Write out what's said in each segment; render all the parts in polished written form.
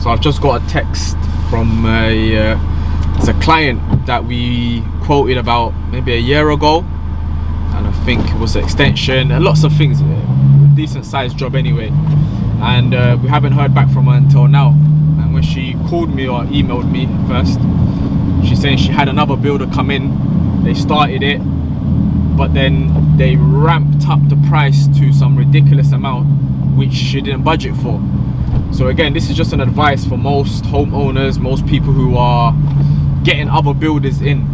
So I've just got a text from it's a client that we quoted about maybe a year ago, and I think it was an extension and lots of things, decent sized job anyway, and we haven't heard back from her until now. And when she called me or emailed me first, she's saying she had another builder come in, they started it, but then they ramped up the price to some ridiculous amount which she didn't budget for. So again, this is just an advice for most homeowners, most people who are getting other builders in.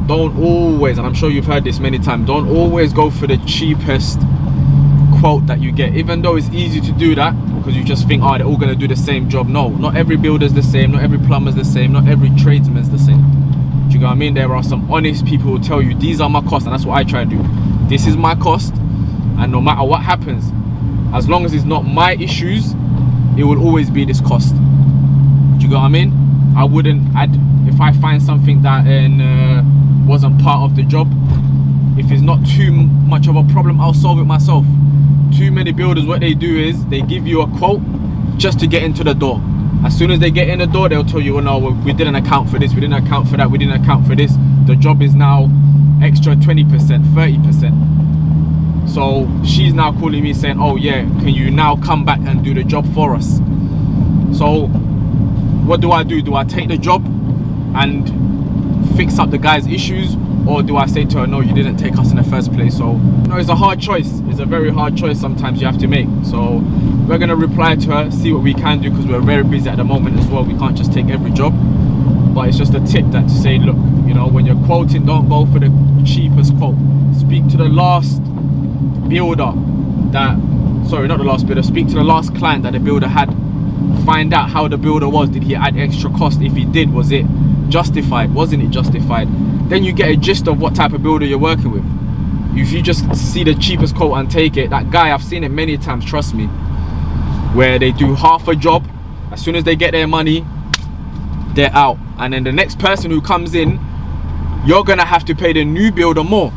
Don't always, and I'm sure you've heard this many times, don't always go for the cheapest quote that you get, even though it's easy to do that because you just think, oh, they're all going to do the same job. No, not every builder's the same, not every plumber's the same, not every tradesman's the same. Do you know what I mean? There are some honest people who tell you these are my costs, and that's what I try to do. This is my cost, and no matter what happens, as long as it's not my issues, it will always be this cost. Do you know what I mean? I wouldn't add, if I find something that wasn't part of the job, if it's not too much of a problem, I'll solve it myself. Too many builders, what they do is they give you a quote just to get into the door. As soon as they get in the door, they'll tell you, oh no, we didn't account for this, we didn't account for that, we didn't account for this. The job is now extra 20%, 30%. So she's now calling me saying, oh yeah, can you now come back and do the job for us? So what do? Do I take the job and fix up the guy's issues, or do I say to her, no, you didn't take us in the first place? So, you know, it's a hard choice. It's a very hard choice sometimes you have to make. So we're going to reply to her, see what we can do, because we're very busy at the moment as well. We can't just take every job. But it's just a tip that to say, look, you know, when you're quoting, don't go for the cheapest quote. Speak to the last builder that, sorry, not the last builder, speak to the last client that the builder had. Find out how the builder was. Did he add extra cost? If he did, was it justified? Wasn't it justified? Then you get a gist of what type of builder you're working with. If you just see the cheapest quote and take it, that guy, I've seen it many times, trust me, where they do half a job, as soon as they get their money, they're out. And then the next person who comes in, you're gonna have to pay the new builder more,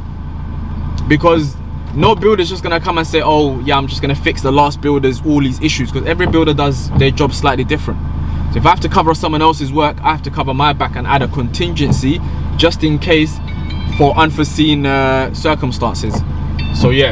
because no builder's just gonna come and say, oh yeah, I'm just gonna fix the last builder's all these issues, because every builder does their job slightly different. So if I have to cover someone else's work, I have to cover my back and add a contingency just in case for unforeseen circumstances. So yeah.